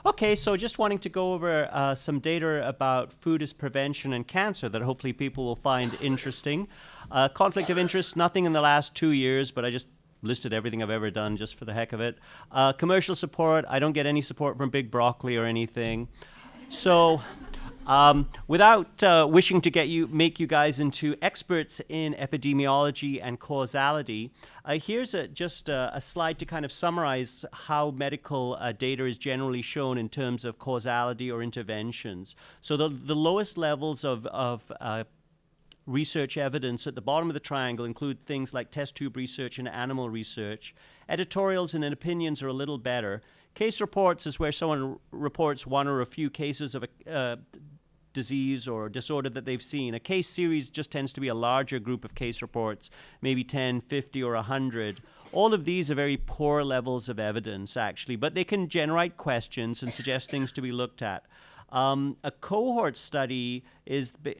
Okay, so just wanting to go over some data about food as prevention and cancer that hopefully people will find interesting. Conflict of interest, nothing in the last 2 years, but I just listed everything I've ever done just for the heck of it. Commercial support, I don't get any support from Big Broccoli or anything. So without wishing to make you guys into experts in epidemiology and causality, here's just a slide to kind of summarize how medical data is generally shown in terms of causality or interventions. So the lowest levels of research evidence at the bottom of the triangle include things like test tube research and animal research. Editorials and opinions are a little better. Case reports is where someone reports one or a few cases of a disease or disorder that they've seen. A case series just tends to be a larger group of case reports, maybe 10, 50, or 100. All of these are very poor levels of evidence, actually, but they can generate questions and suggest things to be looked at. A cohort study is, the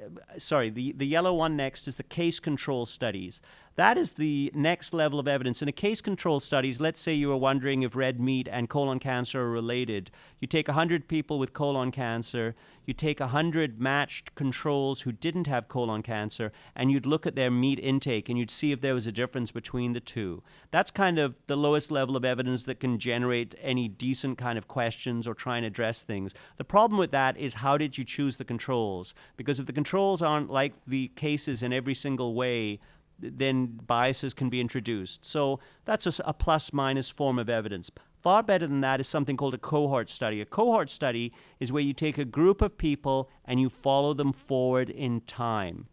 yellow one next is the case control studies. That is the next level of evidence. In a case control studies, let's say you were wondering if red meat and colon cancer are related. You take 100 people with colon cancer, you take 100 matched controls who didn't have colon cancer, and you'd look at their meat intake and you'd see if there was a difference between the two. That's kind of the lowest level of evidence that can generate any decent kind of questions or try and address things. The problem with that is, how did you choose the controls? Because if the controls aren't like the cases in every single way, then biases can be introduced. So that's a plus-minus form of evidence. Far better than that is something called a cohort study. A cohort study is where you take a group of people and you follow them forward in time.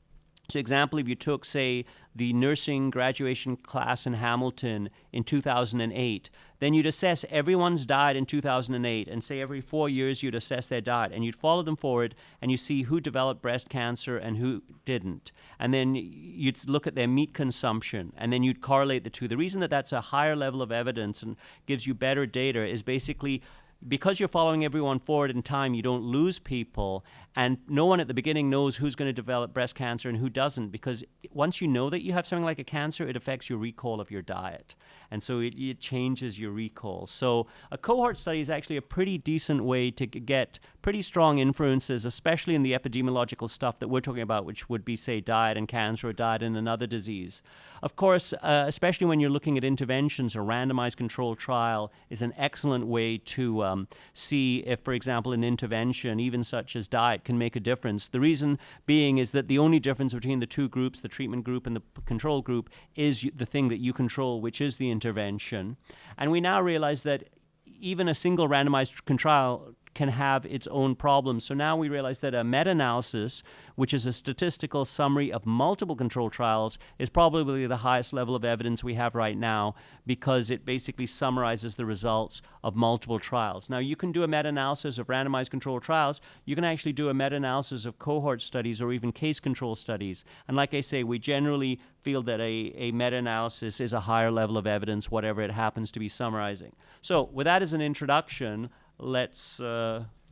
So example, if you took, say, the nursing graduation class in Hamilton in 2008, then you'd assess everyone's diet in 2008 and say every 4 years you'd assess their diet and you'd follow them forward and you see who developed breast cancer and who didn't. And then you'd look at their meat consumption and then you'd correlate the two. The reason that that's a higher level of evidence and gives you better data is basically because you're following everyone forward in time, you don't lose people, and no one at the beginning knows who's going to develop breast cancer and who doesn't, because once you know that you have something like a cancer, it affects your recall of your diet, and so it changes your recall. So a cohort study is actually a pretty decent way to get pretty strong inferences, especially in the epidemiological stuff that we're talking about, which would be, say, diet and cancer or diet and another disease. Of course, especially when you're looking at interventions, a randomized controlled trial is an excellent way to see if, for example, an intervention, even such as diet, can make a difference. The reason being is that the only difference between the two groups, the treatment group and the control group, is the thing that you control, which is the intervention. And we now realize that even a single randomized trial can have its own problems. So now we realize that a meta-analysis, which is a statistical summary of multiple control trials, is probably the highest level of evidence we have right now, because it basically summarizes the results of multiple trials. Now, you can do a meta-analysis of randomized control trials. You can actually do a meta-analysis of cohort studies or even case control studies. And like I say, we generally feel that a meta-analysis is a higher level of evidence, whatever it happens to be summarizing. So with that as an introduction, let's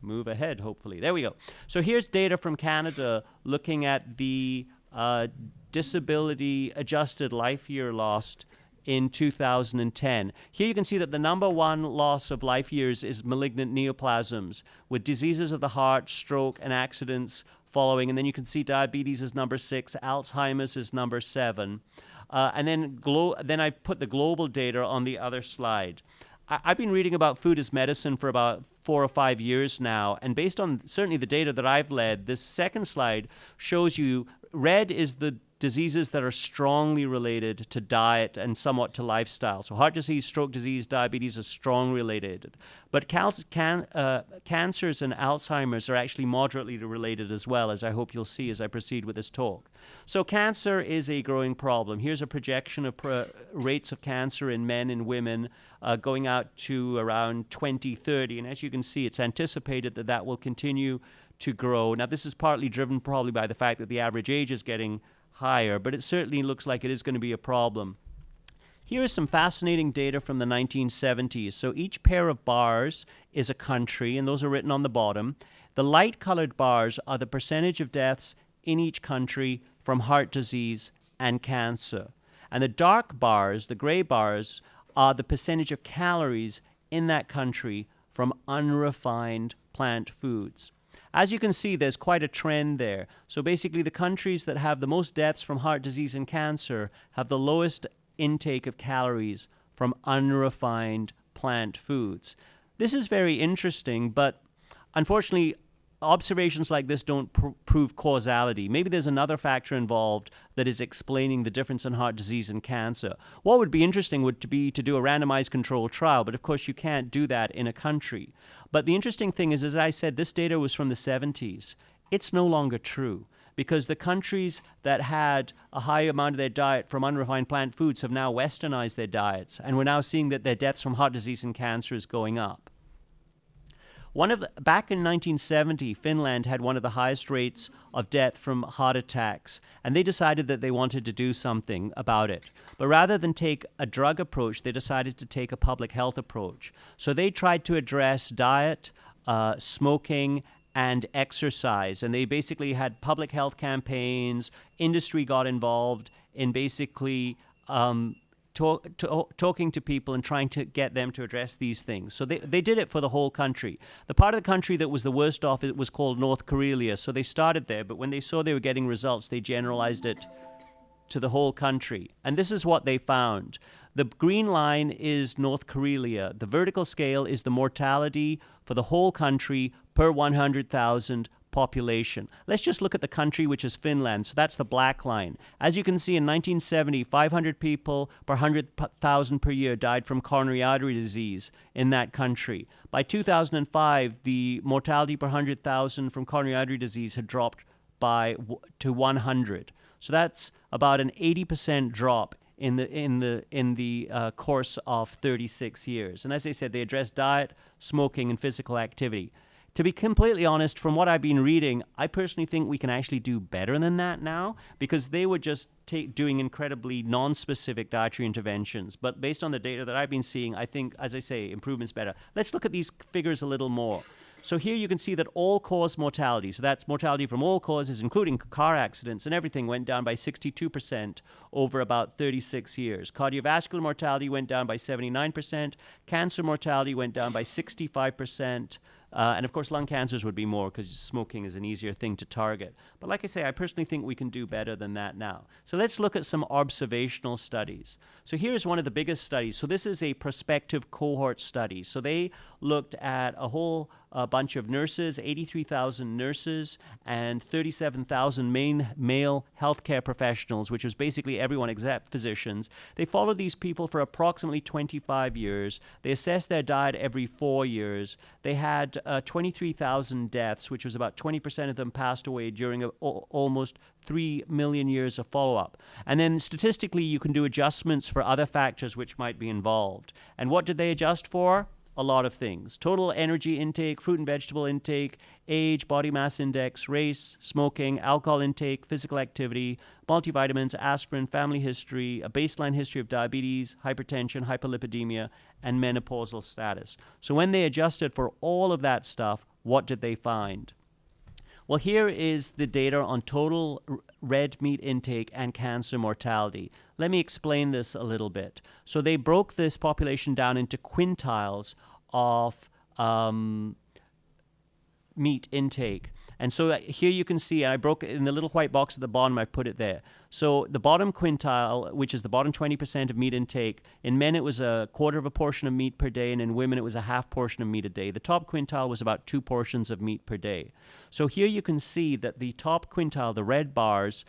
move ahead, hopefully. There we go. So here's data from Canada looking at the disability-adjusted life year lost in 2010. Here you can see that the number one loss of life years is malignant neoplasms, with diseases of the heart, stroke, and accidents following. And then you can see diabetes is number 6, Alzheimer's is number 7. And then I put the global data on the other slide. I've been reading about food as medicine for about 4 or 5 years now, and based on certainly the data that I've led, this second slide shows you red is the diseases that are strongly related to diet and somewhat to lifestyle. So heart disease, stroke disease, diabetes are strongly related. But cancers and Alzheimer's are actually moderately related as well, as I hope you'll see as I proceed with this talk. So cancer is a growing problem. Here's a projection of rates of cancer in men and women going out to around 2030. And as you can see, it's anticipated that that will continue to grow. Now, this is partly driven probably by the fact that the average age is getting higher, but it certainly looks like it is going to be a problem. Here is some fascinating data from the 1970s. So each pair of bars is a country, and those are written on the bottom. The light-colored bars are the percentage of deaths in each country from heart disease and cancer. And the dark bars, the gray bars, are the percentage of calories in that country from unrefined plant foods. As you can see, there's quite a trend there. So basically, the countries that have the most deaths from heart disease and cancer have the lowest intake of calories from unrefined plant foods. This is very interesting, but unfortunately, observations like this don't prove causality. Maybe there's another factor involved that is explaining the difference in heart disease and cancer. What would be interesting would be to do a randomized controlled trial, but of course you can't do that in a country. But the interesting thing is, as I said, this data was from the 70s. It's no longer true, because the countries that had a high amount of their diet from unrefined plant foods have now westernized their diets, and we're now seeing that their deaths from heart disease and cancer is going up. Back in 1970, Finland had one of the highest rates of death from heart attacks, and they decided that they wanted to do something about it. But rather than take a drug approach, they decided to take a public health approach. So they tried to address diet, smoking, and exercise, and they basically had public health campaigns. Industry got involved in basically talking to people and trying to get them to address these things. So they did it for the whole country. The part of the country that was the worst off, it was called North Karelia. So they started there, but when they saw they were getting results, they generalized it to the whole country. And this is what they found. The green line is North Karelia. The vertical scale is the mortality for the whole country per 100,000 population. Let's just look at the country, which is Finland. So that's the black line. As you can see, in 1970, 500 people per 100,000 per year died from coronary artery disease in that country. By 2005, the mortality per 100,000 from coronary artery disease had dropped to 100. So that's about an 80% drop in the course of 36 years. And as I said, they addressed diet, smoking, and physical activity. To be completely honest, from what I've been reading, I personally think we can actually do better than that now, because they were just doing incredibly non-specific dietary interventions. But based on the data that I've been seeing, I think, as I say, improvement's better. Let's look at these figures a little more. So here you can see that all-cause mortality, so that's mortality from all causes, including car accidents and everything, went down by 62% over about 36 years. Cardiovascular mortality went down by 79%. Cancer mortality went down by 65%. And of course, lung cancers would be more because smoking is an easier thing to target. But like I say, I personally think we can do better than that now. So let's look at some observational studies. So here's one of the biggest studies. So this is a prospective cohort study. So they looked at a whole bunch of nurses, 83,000 nurses, and 37,000 male healthcare professionals, which was basically everyone except physicians. They followed these people for approximately 25 years. They assessed their diet every 4 years. They had 23,000 deaths, which was about 20% of them passed away during almost 3 million years of follow-up. And then statistically, you can do adjustments for other factors which might be involved. And what did they adjust for? A lot of things. Total energy intake, fruit and vegetable intake, age, body mass index, race, smoking, alcohol intake, physical activity, multivitamins, aspirin, family history, a baseline history of diabetes, hypertension, hyperlipidemia, and menopausal status. So when they adjusted for all of that stuff, what did they find? Well, here is the data on total red meat intake and cancer mortality. Let me explain this a little bit. So they broke this population down into quintiles of meat intake. And so here you can see, I broke it in the little white box at the bottom, I put it there. So the bottom quintile, which is the bottom 20% of meat intake, in men it was a quarter of a portion of meat per day, and in women it was a half portion of meat a day. The top quintile was about 2 portions of meat per day. So here you can see that the top quintile, the red bars,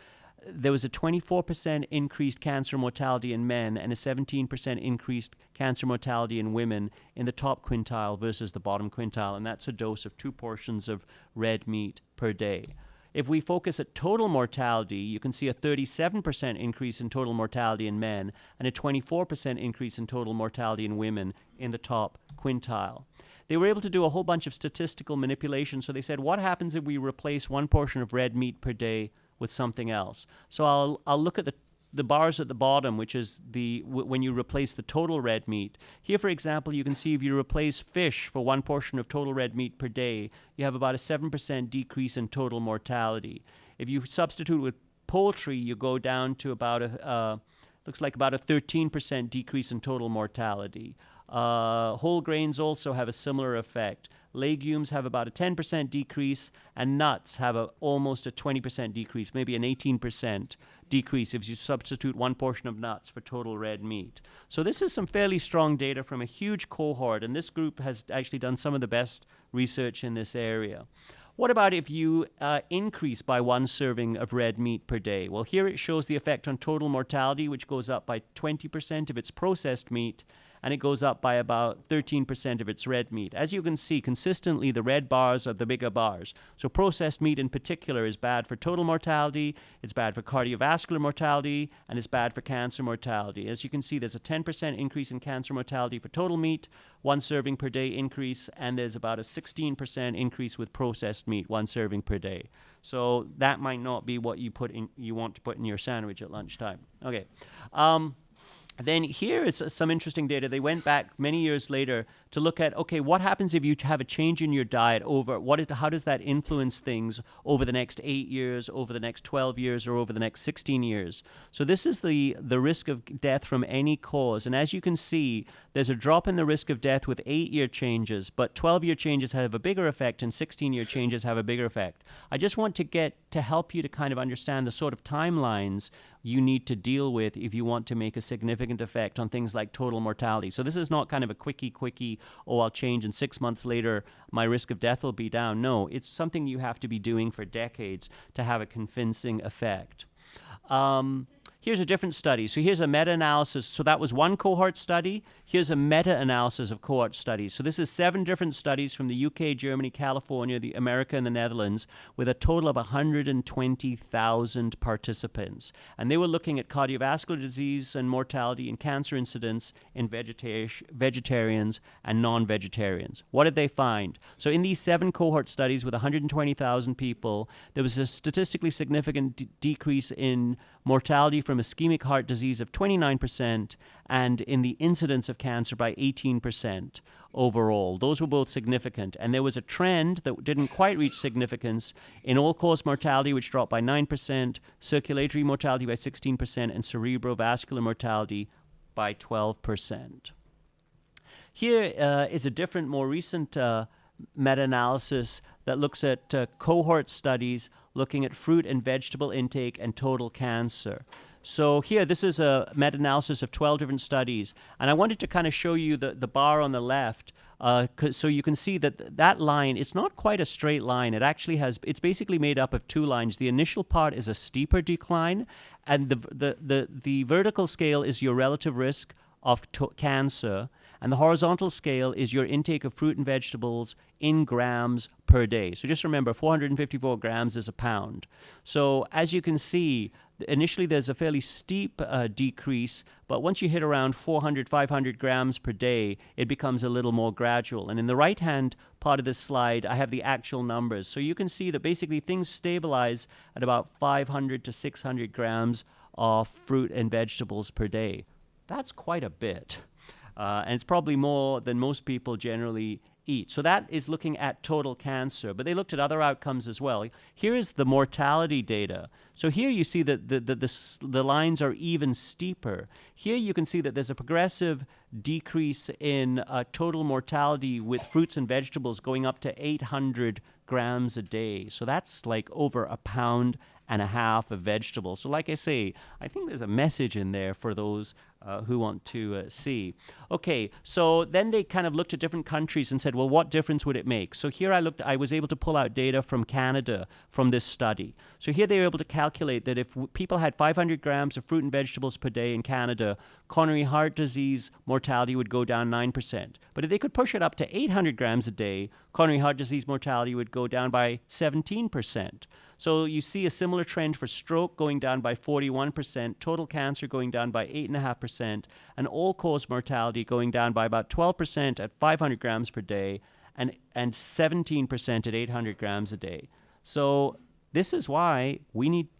there was a 24% increased cancer mortality in men and a 17% increased cancer mortality in women in the top quintile versus the bottom quintile, and that's a dose of 2 portions of red meat per day. If we focus at total mortality, you can see a 37% increase in total mortality in men and a 24% increase in total mortality in women in the top quintile. They were able to do a whole bunch of statistical manipulation, so they said, what happens if we replace 1 portion of red meat per day with something else? So I'll look at the bars at the bottom, which is when you replace the total red meat. Here, for example, you can see if you replace fish for 1 portion of total red meat per day, you have about a 7% decrease in total mortality. If you substitute with poultry, you go down to about looks like about a 13% decrease in total mortality. Whole grains also have a similar effect. Legumes have about a 10% decrease, and nuts have almost a 20% decrease, maybe an 18% decrease if you substitute one portion of nuts for total red meat. So this is some fairly strong data from a huge cohort, and this group has actually done some of the best research in this area. What about if you increase by 1 serving of red meat per day? Well, here it shows the effect on total mortality, which goes up by 20% if it's processed meat, and it goes up by about 13% if it's red meat. As you can see, consistently the red bars are the bigger bars. So processed meat in particular is bad for total mortality, it's bad for cardiovascular mortality, and it's bad for cancer mortality. As you can see, there's a 10% increase in cancer mortality for total meat, 1 serving per day increase, and there's about a 16% increase with processed meat, 1 serving per day. So that might not be what you want to put in your sandwich at lunchtime. Okay. Then here is some interesting data. They went back many years later to look at, okay, what happens if you have a change in your diet how does that influence things over the next 8 years, over the next 12 years, or over the next 16 years? So this is the risk of death from any cause. And as you can see, there's a drop in the risk of death with 8-year changes, but 12-year changes have a bigger effect and 16-year changes have a bigger effect. I just want to help you to kind of understand the sort of timelines you need to deal with if you want to make a significant effect on things like total mortality. So this is not kind of a quickie, oh, I'll change and 6 months later my risk of death will be down. No, it's something you have to be doing for decades to have a convincing effect. Here's a different study. So here's a meta-analysis. So that was one cohort study. Here's a meta-analysis of cohort studies. So this is 7 different studies from the UK, Germany, California, the America, and the Netherlands, with a total of 120,000 participants. And they were looking at cardiovascular disease and mortality and cancer incidence in vegetarians and non-vegetarians. What did they find? So in these 7 cohort studies with 120,000 people, there was a statistically significant decrease in mortality from ischemic heart disease of 29% and in the incidence of cancer by 18% overall. Those were both significant. And there was a trend that didn't quite reach significance in all-cause mortality, which dropped by 9%, circulatory mortality by 16%, and cerebrovascular mortality by 12%. Here is a different, more recent meta-analysis that looks at cohort studies looking at fruit and vegetable intake and total cancer. So here, this is a meta-analysis of 12 different studies. And I wanted to kind of show you the bar on the left so you can see that that line, it's not quite a straight line. It actually it's basically made up of 2 lines. The initial part is a steeper decline, and the vertical scale is your relative risk of cancer, and the horizontal scale is your intake of fruit and vegetables in grams per day. So just remember, 454 grams is a pound. So as you can see, initially there's a fairly steep decrease, but once you hit around 400, 500 grams per day, it becomes a little more gradual. And in the right-hand part of this slide, I have the actual numbers. So you can see that basically things stabilize at about 500 to 600 grams of fruit and vegetables per day. That's quite a bit. And it's probably more than most people generally eat. So that is looking at total cancer, but they looked at other outcomes as well. Here is the mortality data. So here you see that the lines are even steeper. Here you can see that there's a progressive decrease in total mortality with fruits and vegetables going up to 800 grams a day. So that's like over 1.5 pounds of vegetables. So like I say, I think there's a message in there for those who want to see. Okay, so then they kind of looked at different countries and said, well, what difference would it make? So here I was able to pull out data from Canada from this study. So here they were able to calculate that if people had 500 grams of fruit and vegetables per day in Canada, coronary heart disease mortality would go down 9%. But if they could push it up to 800 grams a day, coronary heart disease mortality would go down by 17%. So you see a similar trend for stroke going down by 41%, total cancer going down by 8.5%, and all-cause mortality going down by about 12% at 500 grams per day and 17% at 800 grams a day. So this is why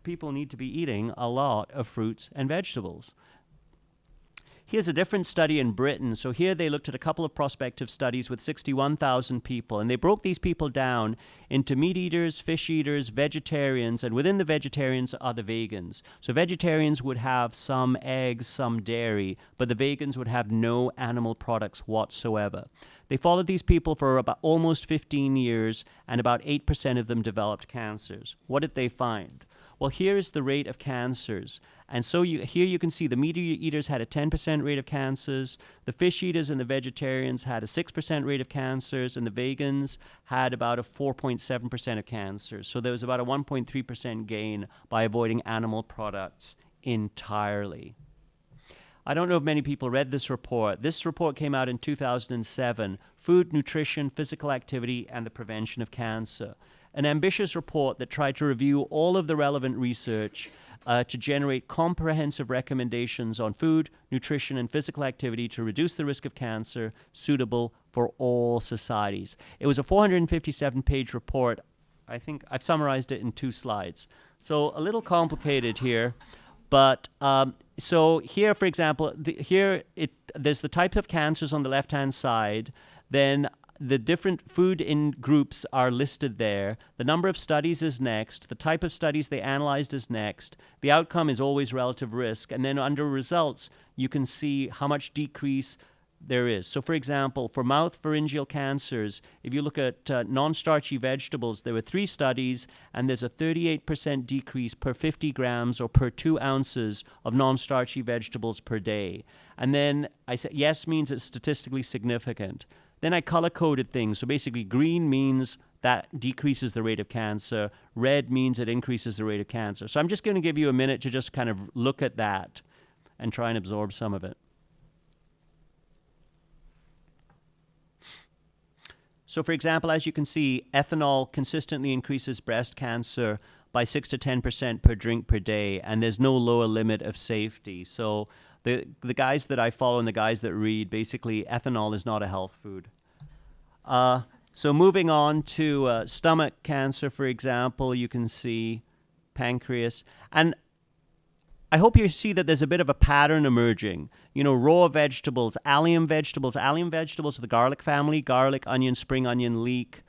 people need to be eating a lot of fruits and vegetables. Here's a different study in Britain. So here they looked at a couple of prospective studies with 61,000 people, and they broke these people down into meat eaters, fish eaters, vegetarians, and within the vegetarians are the vegans. So vegetarians would have some eggs, some dairy, but the vegans would have no animal products whatsoever. They followed these people for about almost 15 years, and about 8% of them developed cancers. What did they find? Well, here's the rate of cancers. And so here you can see the meat eaters had a 10% rate of cancers, the fish eaters and the vegetarians had a 6% rate of cancers, and the vegans had about a 4.7% of cancers. So there was about a 1.3% gain by avoiding animal products entirely. I don't know if many people read this report. This report came out in 2007, Food, Nutrition, Physical Activity, and the Prevention of Cancer. An ambitious report that tried to review all of the relevant research to generate comprehensive recommendations on food, nutrition, and physical activity to reduce the risk of cancer, suitable for all societies. It was a 457-page report. I think I've summarized it in 2 slides. So a little complicated here, but so here, for example, there's the type of cancers on the left-hand side. Then the different food in groups are listed there. The number of studies is next. The type of studies they analyzed is next. The outcome is always relative risk. And then under results, you can see how much decrease there is. So for example, for mouth-pharyngeal cancers, if you look at non-starchy vegetables, there were 3 studies, and there's a 38% decrease per 50 grams or per 2 ounces of non-starchy vegetables per day. And then I said, yes means it's statistically significant. Then I color-coded things. So basically, green means that decreases the rate of cancer. Red means it increases the rate of cancer. So I'm just going to give you a minute to just kind of look at that and try and absorb some of it. So for example, as you can see, ethanol consistently increases breast cancer by 6 to 10% per drink per day, and there's no lower limit of safety. So the guys that I follow and the guys that read, basically ethanol is not a health food. So moving on to stomach cancer, for example, you can see pancreas. And I hope you see that there's a bit of a pattern emerging. You know, raw vegetables, allium vegetables. Allium vegetables are the garlic family: garlic, onion, spring onion, leek.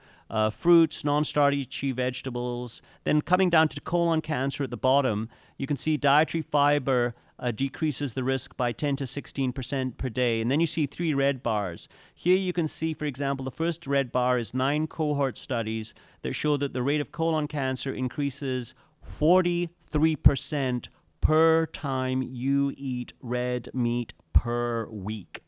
Fruits, non-starchy vegetables. Then coming down to colon cancer at the bottom, you can see dietary fiber decreases the risk by 10 to 16% per day. And then you see 3 red bars. Here you can see, for example, the first red bar is 9 cohort studies that show that the rate of colon cancer increases 43% per time you eat red meat per week.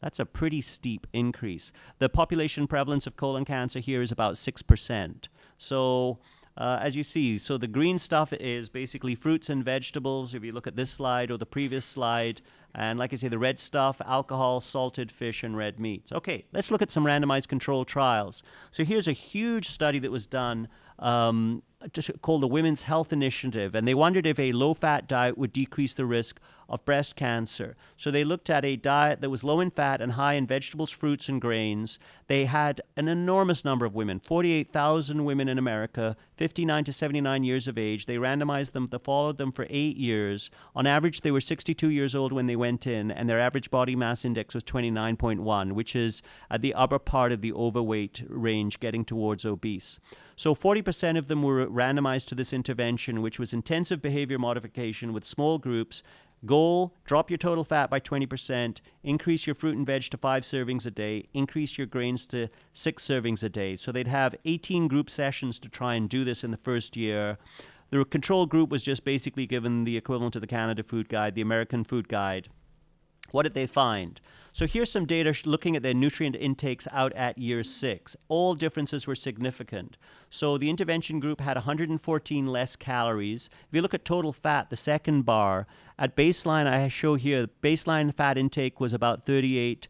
That's a pretty steep increase. The population prevalence of colon cancer here is about 6%. So as you see, so the green stuff is basically fruits and vegetables, if you look at this slide or the previous slide. And like I say, the red stuff, alcohol, salted fish, and red meats. Okay, let's look at some randomized controlled trials. So here's a huge study that was done called the Women's Health Initiative, and they wondered if a low-fat diet would decrease the risk of breast cancer. So they looked at a diet that was low in fat and high in vegetables, fruits, and grains. They had an enormous number of women, 48,000 women in America, 59 to 79 years of age. They randomized them, they followed them for 8 years. On average, they were 62 years old when they went in, and their average body mass index was 29.1, which is at the upper part of the overweight range, getting towards obese. So 40% of them were randomized to this intervention, which was intensive behavior modification with small groups. Goal, drop your total fat by 20%, increase your fruit and veg to 5 servings a day, increase your grains to 6 servings a day. So they'd have 18 group sessions to try and do this in the first year. The control group was just basically given the equivalent of the Canada Food Guide, the American Food Guide. What did they find? So here's some data looking at their nutrient intakes out at year 6. All differences were significant. So the intervention group had 114 less calories. If you look at total fat, the second bar, at baseline, I show here, baseline fat intake was about 38%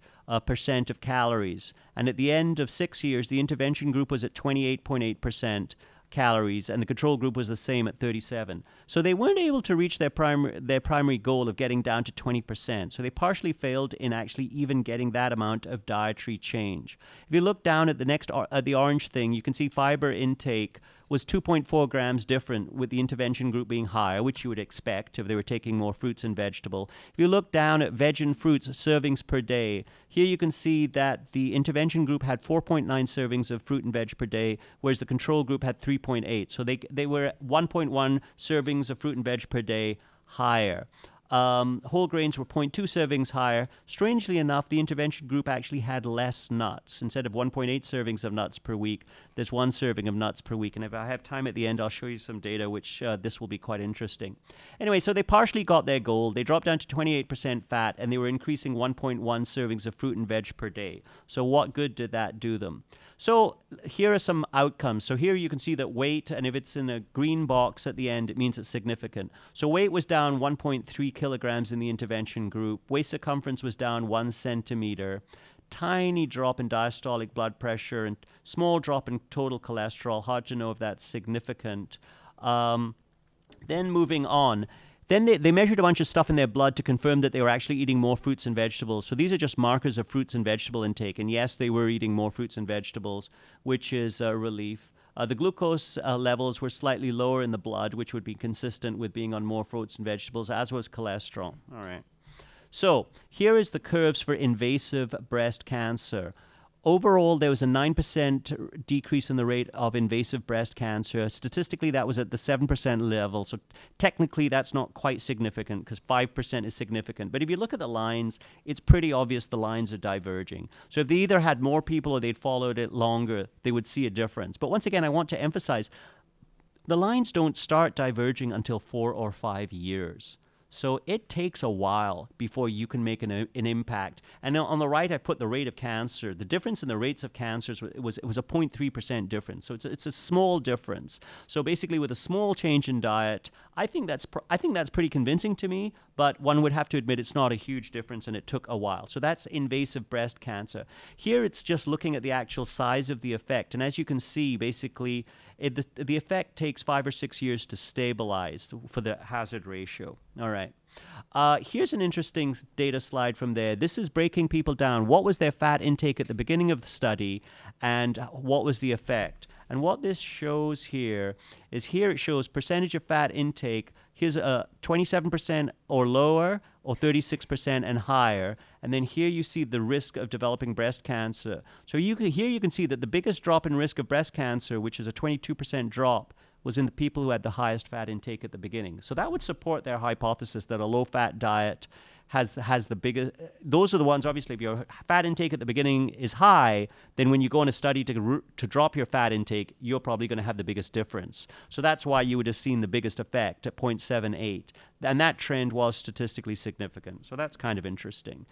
of calories. And at the end of 6 years, the intervention group was at 28.8%. calories, and the control group was the same at 37. So they weren't able to reach their primary goal of getting down to 20%. So they partially failed in actually even getting that amount of dietary change. If you look down at the orange thing, you can see fiber intake was 2.4 grams different, with the intervention group being higher, which you would expect if they were taking more fruits and vegetable. If you look down at veg and fruits servings per day, here you can see that the intervention group had 4.9 servings of fruit and veg per day, whereas the control group had 3.8. So they were 1.1 servings of fruit and veg per day higher. Whole grains were 0.2 servings higher. Strangely enough, the intervention group actually had less nuts. Instead of 1.8 servings of nuts per week, there's 1 serving of nuts per week. And if I have time at the end, I'll show you some data, which this will be quite interesting. Anyway, so they partially got their goal. They dropped down to 28% fat, and they were increasing 1.1 servings of fruit and veg per day. So what good did that do them? So here are some outcomes. So here you can see that weight, and if it's in a green box at the end, it means it's significant. So weight was down 1.3 kilograms in the intervention group. Waist circumference was down 1 centimeter. Tiny drop in diastolic blood pressure and small drop in total cholesterol. Hard to know if that's significant. Then moving on. Then they measured a bunch of stuff in their blood to confirm that they were actually eating more fruits and vegetables. So these are just markers of fruits and vegetable intake. And yes, they were eating more fruits and vegetables, which is a relief. The glucose levels were slightly lower in the blood, which would be consistent with being on more fruits and vegetables, as was cholesterol. All right. So here is the curves for invasive breast cancer. Overall, there was a 9% decrease in the rate of invasive breast cancer. Statistically, that was at the 7% level. So technically, that's not quite significant because 5% is significant. But if you look at the lines, it's pretty obvious the lines are diverging. So if they either had more people or they'd followed it longer, they would see a difference. But once again, I want to emphasize, the lines don't start diverging until 4 or 5 years. So it takes a while before you can make an impact. And on the right, I put the rate of cancer. The difference in the rates of cancers was a 0.3% difference. So it's a small difference. So basically, with a small change in diet, I think that's pretty convincing to me. But one would have to admit it's not a huge difference, and it took a while. So that's invasive breast cancer. Here, it's just looking at the actual size of the effect. And as you can see, basically, the effect takes 5 or 6 years to stabilize for the hazard ratio. All right. Here's an interesting data slide from there. This is breaking people down. What was their fat intake at the beginning of the study, and what was the effect? And what this shows here is it shows percentage of fat intake. Here's 27% or lower, or 36% and higher. And then here you see the risk of developing breast cancer. So here you can see that the biggest drop in risk of breast cancer, which is a 22% drop, was in the people who had the highest fat intake at the beginning. So that would support their hypothesis that a low-fat diet has the biggest. Those are the ones, obviously, if your fat intake at the beginning is high, then when you go in a study to drop your fat intake, you're probably going to have the biggest difference. So that's why you would have seen the biggest effect at 0.78. And that trend was statistically significant. So that's kind of interesting.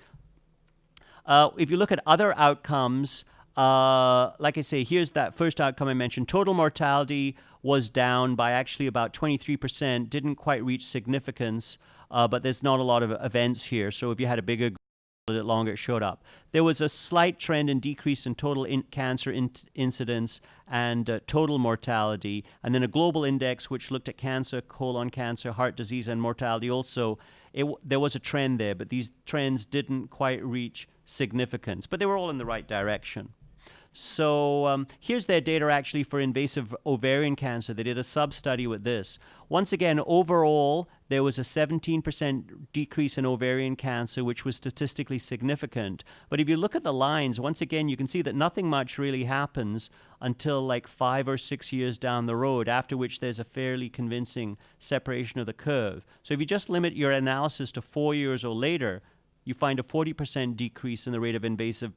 If you look at other outcomes, like I say, here's that first outcome I mentioned. Total mortality was down by actually about 23%, didn't quite reach significance, but there's not a lot of events here. So if you had a bigger a little longer, it showed up. There was a slight trend in decrease in total cancer incidence and total mortality. And then a global index, which looked at cancer, colon cancer, heart disease, and mortality also. There was a trend there, but these trends didn't quite reach significance. But they were all in the right direction. So here's their data actually for invasive ovarian cancer. They did a sub-study with this. Once again, overall, there was a 17% decrease in ovarian cancer, which was statistically significant. But if you look at the lines, once again, you can see that nothing much really happens until like 5 or 6 years down the road, after which there's a fairly convincing separation of the curve. So if you just limit your analysis to 4 years or later, you find a 40% decrease in the rate of invasive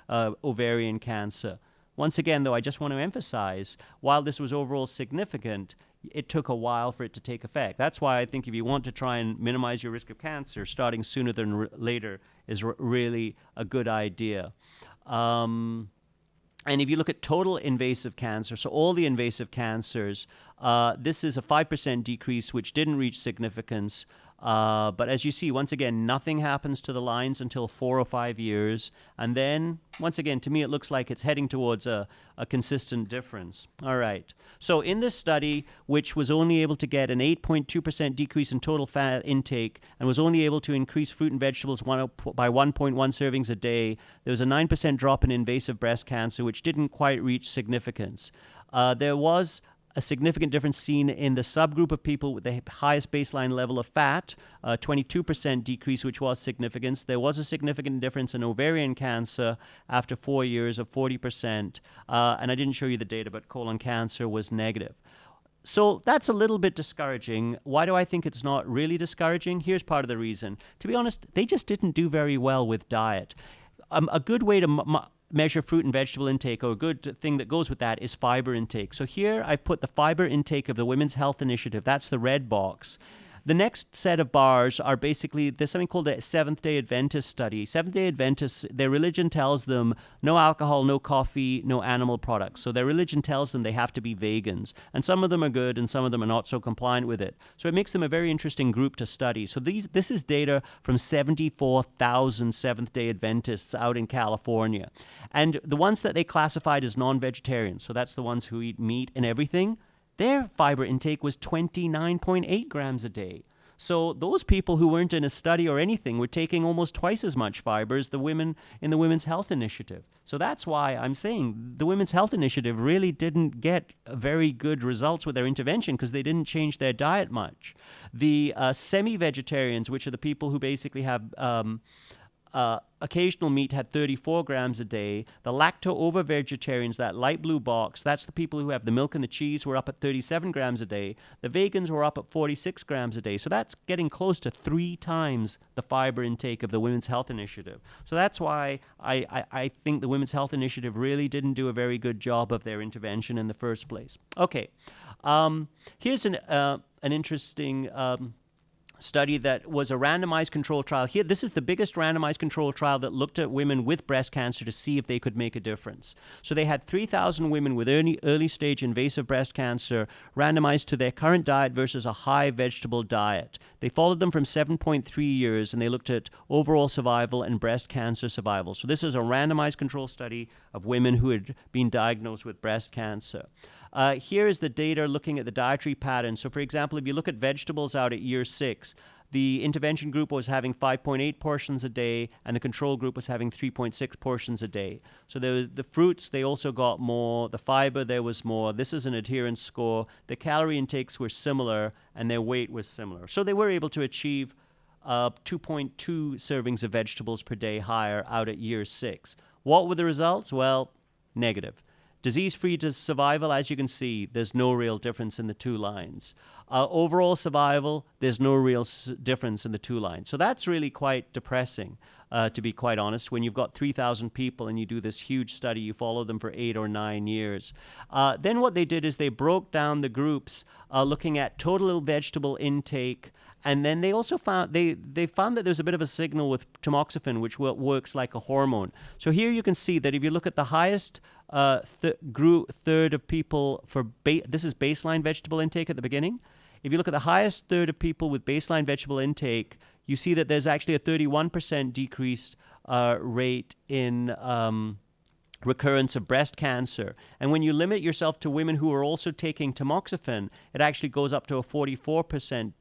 ovarian cancer. Once again, though, I just want to emphasize, while this was overall significant, it took a while for it to take effect. That's why I think if you want to try and minimize your risk of cancer, starting sooner than later is really a good idea. And if you look at total invasive cancer, so all the invasive cancers, this is a 5% decrease, which didn't reach significance. But as you see, once again, nothing happens to the lines until 4 or 5 years. And then, once again, to me, it looks like it's heading towards a consistent difference. All right. So in this study, which was only able to get an 8.2% decrease in total fat intake and was only able to increase fruit and vegetables by 1.1 servings a day, there was a 9% drop in invasive breast cancer, which didn't quite reach significance. There was a significant difference seen in the subgroup of people with the highest baseline level of fat, 22% decrease, which was significant. There was a significant difference in ovarian cancer after 4 years of 40%. And I didn't show you the data, but colon cancer was negative. So that's a little bit discouraging. Why do I think it's not really discouraging? Here's part of the reason. To be honest, they just didn't do very well with diet. A good way to measure fruit and vegetable intake, or a good thing that goes with that, is fiber intake. So here I've put the fiber intake of the Women's Health Initiative. That's the red box. The next set of bars are basically, there's something called the Seventh-day Adventist study. Seventh-day Adventists, their religion tells them no alcohol, no coffee, no animal products. So their religion tells them they have to be vegans. And some of them are good and some of them are not so compliant with it. So it makes them a very interesting group to study. So this is data from 74,000 Seventh-day Adventists out in California. And the ones that they classified as non-vegetarian, so that's the ones who eat meat and everything, their fiber intake was 29.8 grams a day. So those people who weren't in a study or anything were taking almost twice as much fiber as the women in the Women's Health Initiative. So that's why I'm saying the Women's Health Initiative really didn't get very good results with their intervention, because they didn't change their diet much. The semi-vegetarians, which are the people who basically have occasional meat, had 34 grams a day. The lacto-ovo-vegetarians, that light blue box, that's the people who have the milk and the cheese, were up at 37 grams a day. The vegans were up at 46 grams a day. So that's getting close to 3 times the fiber intake of the Women's Health Initiative. So that's why I think the Women's Health Initiative really didn't do a very good job of their intervention in the first place. Okay, here's an interesting study that was a randomized control trial. Here, this is the biggest randomized control trial that looked at women with breast cancer to see if they could make a difference. So they had 3,000 women with early stage invasive breast cancer randomized to their current diet versus a high vegetable diet. They followed them from 7.3 years, and they looked at overall survival and breast cancer survival. So this is a randomized control study of women who had been diagnosed with breast cancer. Here is the data looking at the dietary pattern. So, for example, if you look at vegetables out at year 6, the intervention group was having 5.8 portions a day, and the control group was having 3.6 portions a day. So there was the fruits, they also got more. The fiber, there was more. This is an adherence score. The calorie intakes were similar, and their weight was similar. So they were able to achieve 2.2 servings of vegetables per day higher out at year 6. What were the results? Well, negative. Disease-free survival, as you can see, there's no real difference in the 2 lines. Overall survival, there's no real difference in the 2 lines. So that's really quite depressing, to be quite honest. When you've got 3,000 people and you do this huge study, you follow them for 8 or 9 years. Then what they did is they broke down the groups looking at total vegetable intake. And then they also found they found that there's a bit of a signal with tamoxifen, which works like a hormone. So here you can see that if you look at the highest third of people for this is baseline vegetable intake at the beginning. If you look at the highest third of people with baseline vegetable intake, you see that there's actually a 31% decreased rate in recurrence of breast cancer. And when you limit yourself to women who are also taking tamoxifen, it actually goes up to a 44%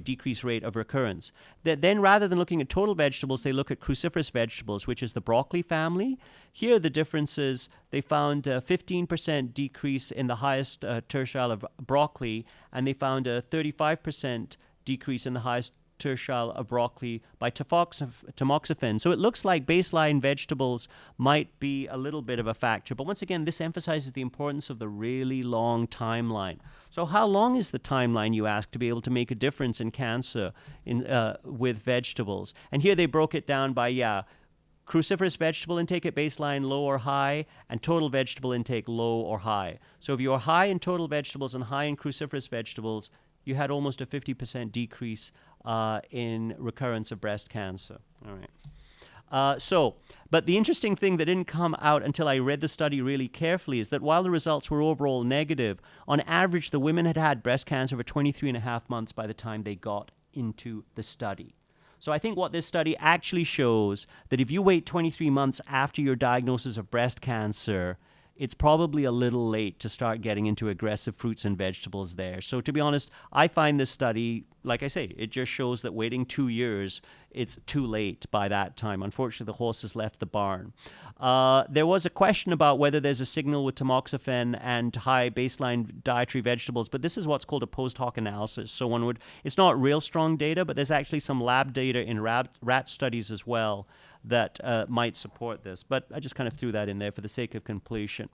decrease rate of recurrence. Then rather than looking at total vegetables, they look at cruciferous vegetables, which is the broccoli family. Here the difference is they found a 15% decrease in the highest tertile of broccoli, and they found a 35% decrease in the highest tertile of broccoli by tamoxifen. So it looks like baseline vegetables might be a little bit of a factor. But once again, this emphasizes the importance of the really long timeline. So how long is the timeline, you ask, to be able to make a difference in cancer with vegetables? And here they broke it down by, cruciferous vegetable intake at baseline, low or high, and total vegetable intake, low or high. So if you're high in total vegetables and high in cruciferous vegetables, you had almost a 50% decrease in recurrence of breast cancer. All right. But the interesting thing that didn't come out until I read the study really carefully is that while the results were overall negative, on average, the women had had breast cancer for 23 and a half months by the time they got into the study. So I think what this study actually shows that if you wait 23 months after your diagnosis of breast cancer, it's probably a little late to start getting into aggressive fruits and vegetables there. So to be honest, I find this study, like I say, it just shows that waiting 2 years, it's too late by that time. Unfortunately, the horse has left the barn. There was a question about whether there's a signal with tamoxifen and high baseline dietary vegetables, but this is what's called a post hoc analysis. So it's not real strong data, but there's actually some lab data in rat studies as well that might support this. But I just kind of threw that in there for the sake of completion.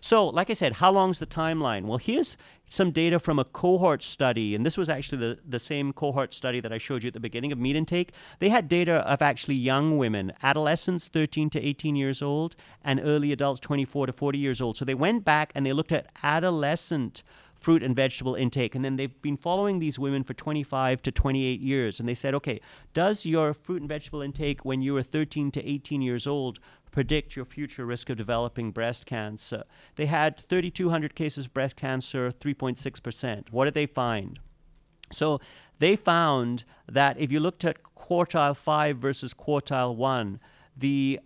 So, like I said, how long's the timeline? Well, here's some data from a cohort study, and this was actually the same cohort study that I showed you at the beginning of meat intake. They had data of actually young women, adolescents 13 to 18 years old, and early adults 24 to 40 years old. So they went back and they looked at adolescent fruit and vegetable intake, and then they've been following these women for 25 to 28 years, and they said, okay, does your fruit and vegetable intake when you were 13 to 18 years old predict your future risk of developing breast cancer? They had 3,200 cases of breast cancer, 3.6%. What did they find? So they found that if you looked at quartile 5 versus quartile 1, the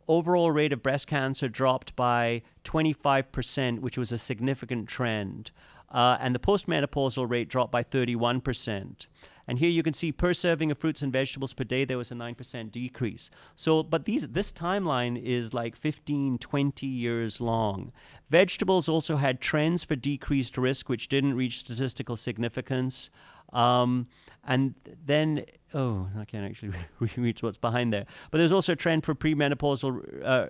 overall rate of breast cancer dropped by 25%, which was a significant trend. And the postmenopausal rate dropped by 31%. And here you can see per serving of fruits and vegetables per day, there was a 9% decrease. So, but this timeline is like 15, 20 years long. Vegetables also had trends for decreased risk, which didn't reach statistical significance. And then, I can't actually read what's behind there. But there's also a trend for premenopausal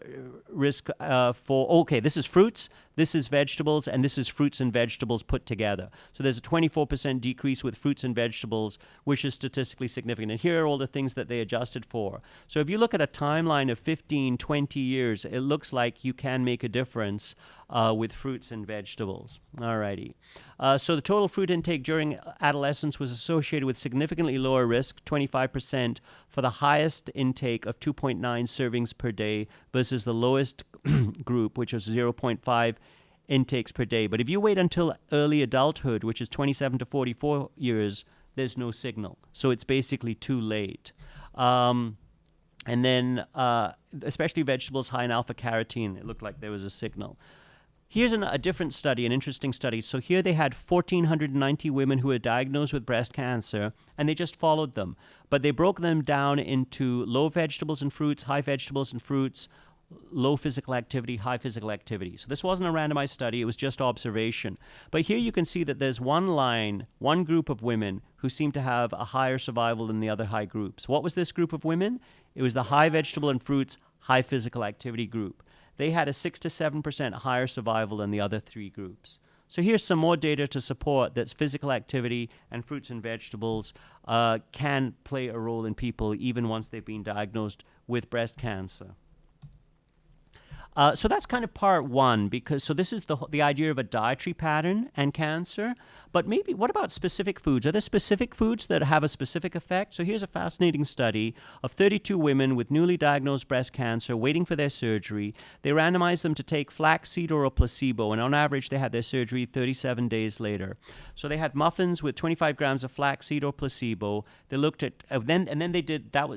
risk this is fruits, this is vegetables, and this is fruits and vegetables put together. So there's a 24% decrease with fruits and vegetables, which is statistically significant. And here are all the things that they adjusted for. So if you look at a timeline of 15, 20 years, it looks like you can make a difference with fruits and vegetables. Alrighty. So the total fruit intake during adolescence was associated with significantly lower risk, 25% for the highest intake of 2.9 servings per day versus the lowest group, which was 0.5 intakes per day. But if you wait until early adulthood, which is 27 to 44 years, there's no signal. So it's basically too late. And then, especially vegetables high in alpha-carotene, it looked like there was a signal. Here's a different study, an interesting study. So here they had 1,490 women who were diagnosed with breast cancer, and they just followed them. But they broke them down into low vegetables and fruits, high vegetables and fruits, low physical activity, high physical activity. So this wasn't a randomized study, it was just observation. But here you can see that there's one group of women who seem to have a higher survival than the other high groups. What was this group of women? It was the high vegetable and fruits, high physical activity group. They had a 6 to 7% higher survival than the other three groups. So here's some more data to support that physical activity and fruits and vegetables can play a role in people even once they've been diagnosed with breast cancer. So that's kind of part one, so this is the idea of a dietary pattern and cancer. But maybe, what about specific foods? Are there specific foods that have a specific effect? So here's a fascinating study of 32 women with newly diagnosed breast cancer waiting for their surgery. They randomized them to take flaxseed or a placebo, and on average, they had their surgery 37 days later. So they had muffins with 25 grams of flaxseed or placebo. They looked at, then they did a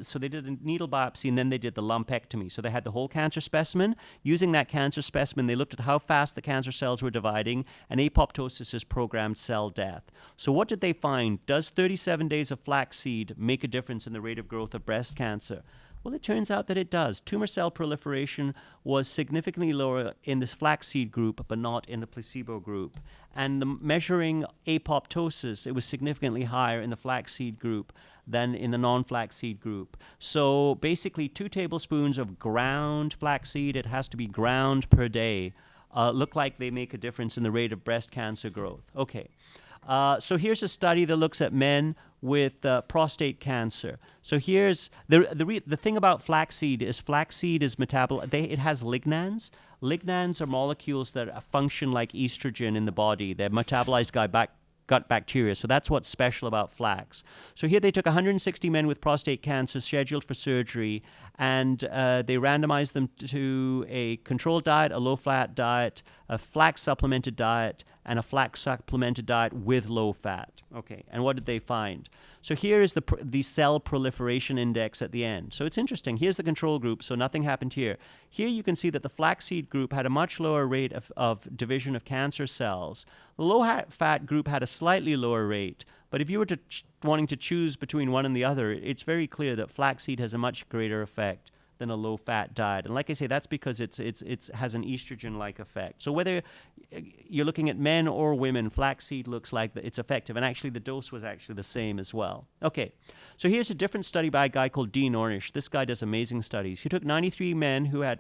needle biopsy, and then they did the lumpectomy. So they had the whole cancer specimen. Using that cancer specimen, they looked at how fast the cancer cells were dividing, and apoptosis is programmed cell death. So what did they find? Does 37 days of flaxseed make a difference in the rate of growth of breast cancer? Well, it turns out that it does. Tumor cell proliferation was significantly lower in this flaxseed group, but not in the placebo group. And measuring apoptosis, it was significantly higher in the flaxseed group than in the non-flaxseed group. So basically 2 tablespoons of ground flaxseed, it has to be ground per day, look like they make a difference in the rate of breast cancer growth. Okay. So here's a study that looks at men with prostate cancer. So here's the thing about flaxseed is it has lignans. Lignans are molecules that function like estrogen in the body. They're metabolized gut bacteria. So that's what's special about flax. So here they took 160 men with prostate cancer scheduled for surgery, and they randomized them to a controlled diet, a low-fat diet, a flax supplemented diet, and a flax supplemented diet with low fat. Okay, and what did they find? So here is the cell proliferation index at the end. So it's interesting. Here's the control group, so nothing happened here. Here you can see that the flaxseed group had a much lower rate of division of cancer cells. The low-fat group had a slightly lower rate, but if you were wanting to choose between one and the other, it's very clear that flaxseed has a much greater effect than a low-fat diet. And like I say, that's because it has an estrogen-like effect. So whether you're looking at men or women, flaxseed looks like it's effective. And actually, the dose was actually the same as well. Okay, so here's a different study by a guy called Dean Ornish. This guy does amazing studies. He took 93 men who had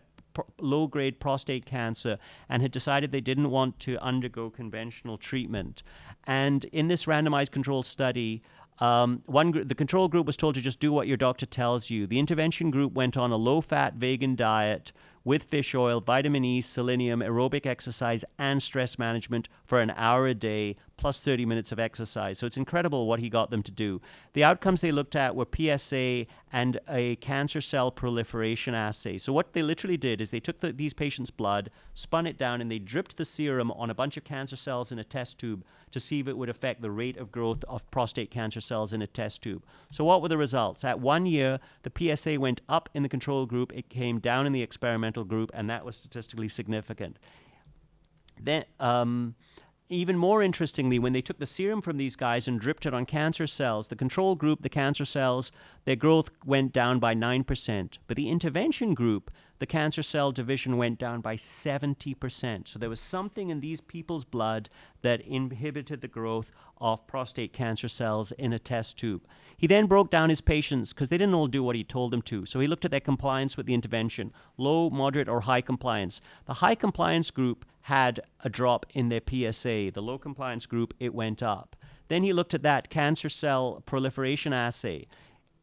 low-grade prostate cancer and had decided they didn't want to undergo conventional treatment. And in this randomized control study, the control group was told to just do what your doctor tells you. The intervention group went on a low-fat vegan diet with fish oil, vitamin E, selenium, aerobic exercise, and stress management for an hour a day, plus 30 minutes of exercise. So it's incredible what he got them to do. The outcomes they looked at were PSA and a cancer cell proliferation assay. So what they literally did is they took these patients' blood, spun it down, and they dripped the serum on a bunch of cancer cells in a test tube to see if it would affect the rate of growth of prostate cancer cells in a test tube. So what were the results? At 1 year, the PSA went up in the control group, it came down in the experimental group, and that was statistically significant. Then, even more interestingly, when they took the serum from these guys and dripped it on cancer cells, the control group, the cancer cells, their growth went down by 9%. But the intervention group, the cancer cell division went down by 70%. So there was something in these people's blood that inhibited the growth of prostate cancer cells in a test tube. He then broke down his patients because they didn't all do what he told them to. So he looked at their compliance with the intervention, low, moderate, or high compliance. The high compliance group had a drop in their PSA. The low compliance group, it went up. Then he looked at that cancer cell proliferation assay.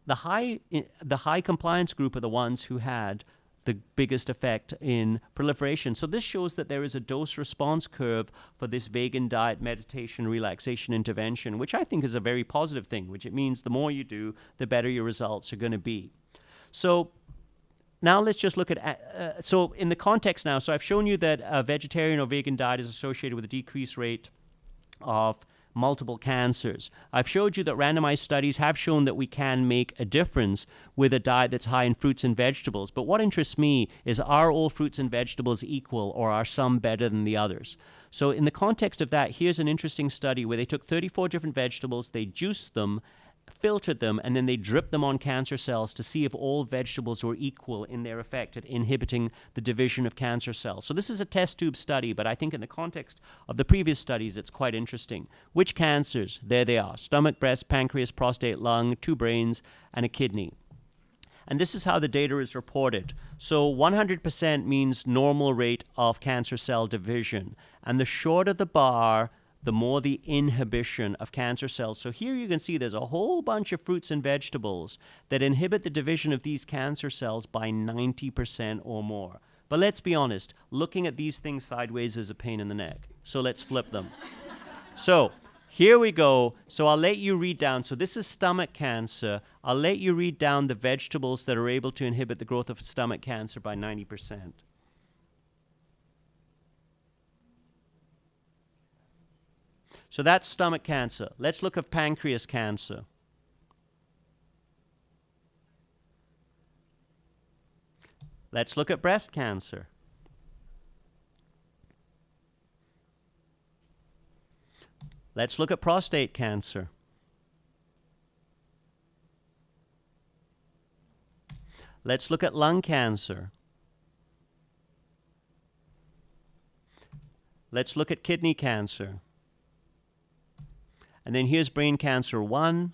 The high compliance group are the ones who had the biggest effect in proliferation. So this shows that there is a dose response curve for this vegan diet, meditation, relaxation intervention, which I think is a very positive thing, which it means the more you do, the better your results are going to be. So now let's just look at, so in the context now, so I've shown you that a vegetarian or vegan diet is associated with a decreased rate of multiple cancers. I've showed you that randomized studies have shown that we can make a difference with a diet that's high in fruits and vegetables. But what interests me is, are all fruits and vegetables equal, or are some better than the others? So in the context of that, here's an interesting study where they took 34 different vegetables, they juiced them, filtered them, and then they dripped them on cancer cells to see if all vegetables were equal in their effect at inhibiting the division of cancer cells. So this is a test tube study, but I think in the context of the previous studies, it's quite interesting. Which cancers? There they are: stomach, breast, pancreas, prostate, lung, 2 brains, and a kidney. And this is how the data is reported. So 100% means normal rate of cancer cell division. And the shorter the bar, the more the inhibition of cancer cells. So here you can see there's a whole bunch of fruits and vegetables that inhibit the division of these cancer cells by 90% or more. But let's be honest, looking at these things sideways is a pain in the neck. So let's flip them. So here we go. So I'll let you read down. So this is stomach cancer. I'll let you read down the vegetables that are able to inhibit the growth of stomach cancer by 90%. So that's stomach cancer. Let's look at pancreas cancer. Let's look at breast cancer. Let's look at prostate cancer. Let's look at lung cancer. Let's look at kidney cancer. And then here's brain cancer 1.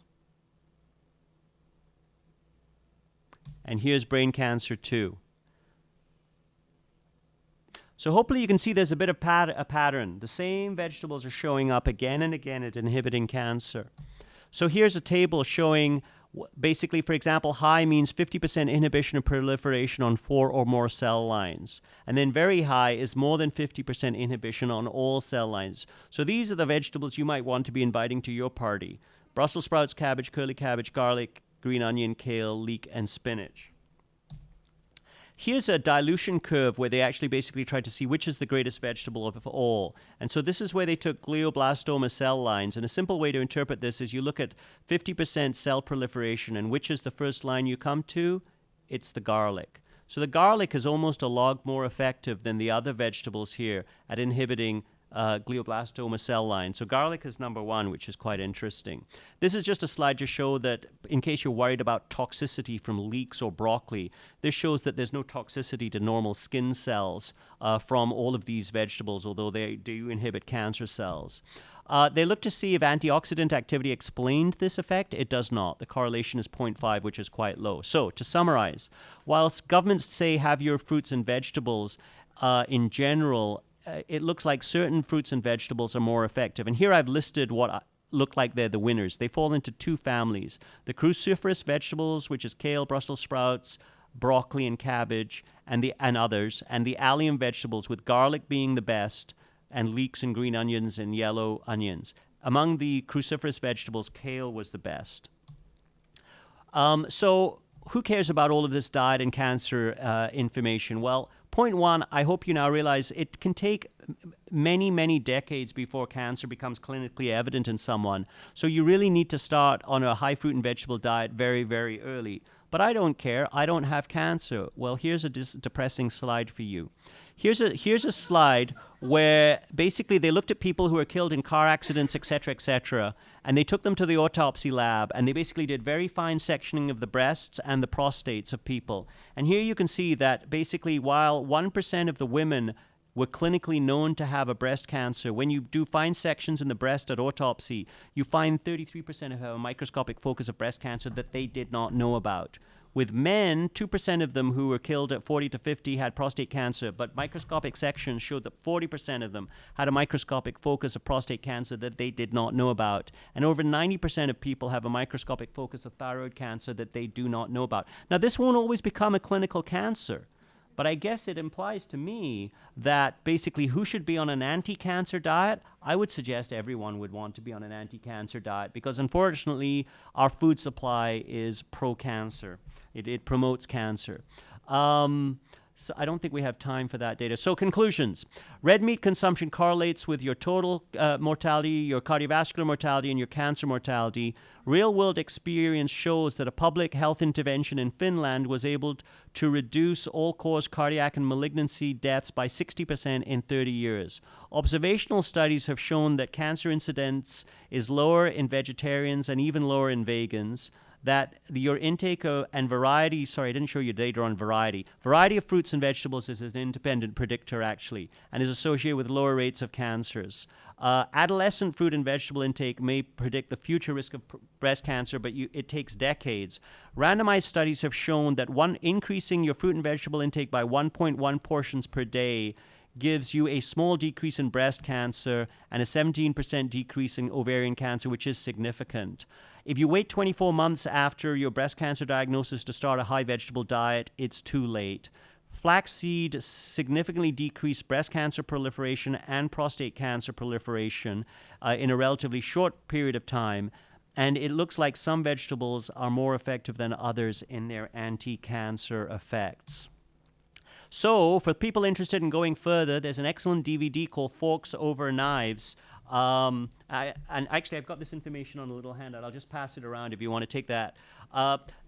And here's brain cancer 2. So hopefully you can see there's a bit of a pattern. The same vegetables are showing up again and again at inhibiting cancer. So here's a table showing Basically, for example, high means 50% inhibition of proliferation on 4 or more cell lines. And then very high is more than 50% inhibition on all cell lines. So these are the vegetables you might want to be inviting to your party. Brussels sprouts, cabbage, curly cabbage, garlic, green onion, kale, leek, and spinach. Here's a dilution curve where they actually basically tried to see which is the greatest vegetable of all. And so this is where they took glioblastoma cell lines. And a simple way to interpret this is you look at 50% cell proliferation, and which is the first line you come to? It's the garlic. So the garlic is almost a log more effective than the other vegetables here at inhibiting glioblastoma cell line. So garlic is number one, which is quite interesting. This is just a slide to show that in case you're worried about toxicity from leeks or broccoli, this shows that there's no toxicity to normal skin cells from all of these vegetables, although they do inhibit cancer cells. They looked to see if antioxidant activity explained this effect. It does not. The correlation is 0.5, which is quite low. So to summarize, whilst governments say have your fruits and vegetables in general, it looks like certain fruits and vegetables are more effective. And here I've listed what look like they're the winners. They fall into two families. The cruciferous vegetables, which is kale, Brussels sprouts, broccoli, and cabbage, and others, and the allium vegetables, with garlic being the best, and leeks and green onions and yellow onions. Among the cruciferous vegetables, kale was the best. So who cares about all of this diet and cancer information? Well, point one, I hope you now realize it can take many, many decades before cancer becomes clinically evident in someone. So you really need to start on a high fruit and vegetable diet very, very early. But I don't care. I don't have cancer. Well, here's a depressing slide for you. Here's a slide where basically they looked at people who were killed in car accidents, etc., and they took them to the autopsy lab, and they basically did very fine sectioning of the breasts and the prostates of people. And here you can see that basically while 1% of the women were clinically known to have a breast cancer, when you do fine sections in the breast at autopsy, you find 33% have a microscopic focus of breast cancer that they did not know about. With men, 2% of them who were killed at 40 to 50 had prostate cancer, but microscopic sections showed that 40% of them had a microscopic focus of prostate cancer that they did not know about. And over 90% of people have a microscopic focus of thyroid cancer that they do not know about. Now, this won't always become a clinical cancer, but I guess it implies to me that basically who should be on an anti-cancer diet? I would suggest everyone would want to be on an anti-cancer diet because unfortunately our food supply is pro-cancer. It promotes cancer. So I don't think we have time for that data. So conclusions. Red meat consumption correlates with your total mortality, your cardiovascular mortality, and your cancer mortality. Real-world experience shows that a public health intervention in Finland was able to reduce all-cause cardiac and malignancy deaths by 60% in 30 years. Observational studies have shown that cancer incidence is lower in vegetarians and even lower in vegans. That your intake and variety, sorry, I didn't show you data on variety. Variety of fruits and vegetables is an independent predictor, actually, and is associated with lower rates of cancers. Adolescent fruit and vegetable intake may predict the future risk of breast cancer, but it takes decades. Randomized studies have shown that increasing your fruit and vegetable intake by 1.1 portions per day gives you a small decrease in breast cancer and a 17% decrease in ovarian cancer, which is significant. If you wait 24 months after your breast cancer diagnosis to start a high vegetable diet, it's too late. Flaxseed significantly decreased breast cancer proliferation and prostate cancer proliferation in a relatively short period of time, and it looks like some vegetables are more effective than others in their anti-cancer effects. So, for people interested in going further, there's an excellent DVD called Forks Over Knives. And actually, I've got this information on a little handout. I'll just pass it around if you want to take that.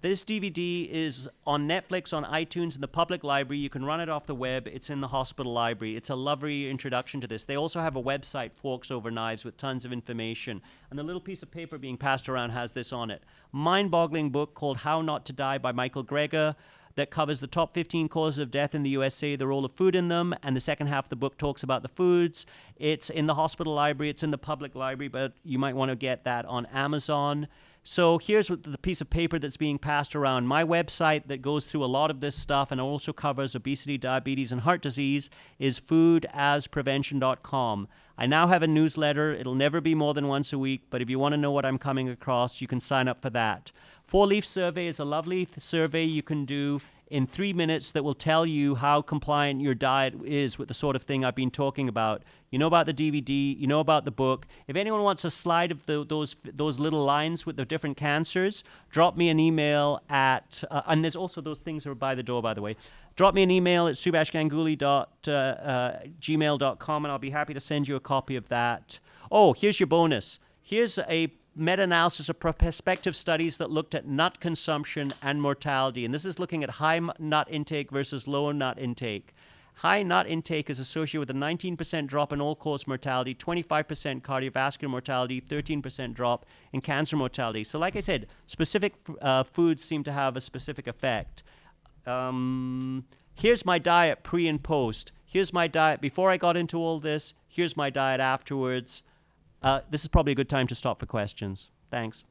This DVD is on Netflix, on iTunes, in the public library. You can run it off the web. It's in the hospital library. It's a lovely introduction to this. They also have a website, Forks Over Knives, with tons of information. And the little piece of paper being passed around has this on it. Mind-boggling book called How Not to Die by Michael Greger, that covers the top 15 causes of death in the USA, the role of food in them, and the second half of the book talks about the foods. It's in the hospital library, it's in the public library, but you might want to get that on Amazon. So here's the piece of paper that's being passed around. My website that goes through a lot of this stuff and also covers obesity, diabetes, and heart disease is foodasprevention.com. I now have a newsletter. It'll never be more than once a week, but if you want to know what I'm coming across, you can sign up for that. 4-Leaf Survey is a lovely survey you can do in 3 minutes that will tell you how compliant your diet is with the sort of thing I've been talking about. You know about the DVD, you know about the book. If anyone wants a slide of those little lines with the different cancers, drop me an email at, and there's also those things that are by the door, by the way. Drop me an email at subashganguly.gmail.com and I'll be happy to send you a copy of that. Oh, here's your bonus. Here's a meta-analysis of prospective studies that looked at nut consumption and mortality. And this is looking at high nut intake versus low nut intake. High nut intake is associated with a 19% drop in all-cause mortality, 25% cardiovascular mortality, 13% drop in cancer mortality. So like I said, specific foods seem to have a specific effect. Here's my diet pre and post. Here's my diet before I got into all this. Here's my diet afterwards. This is probably a good time to stop for questions. Thanks.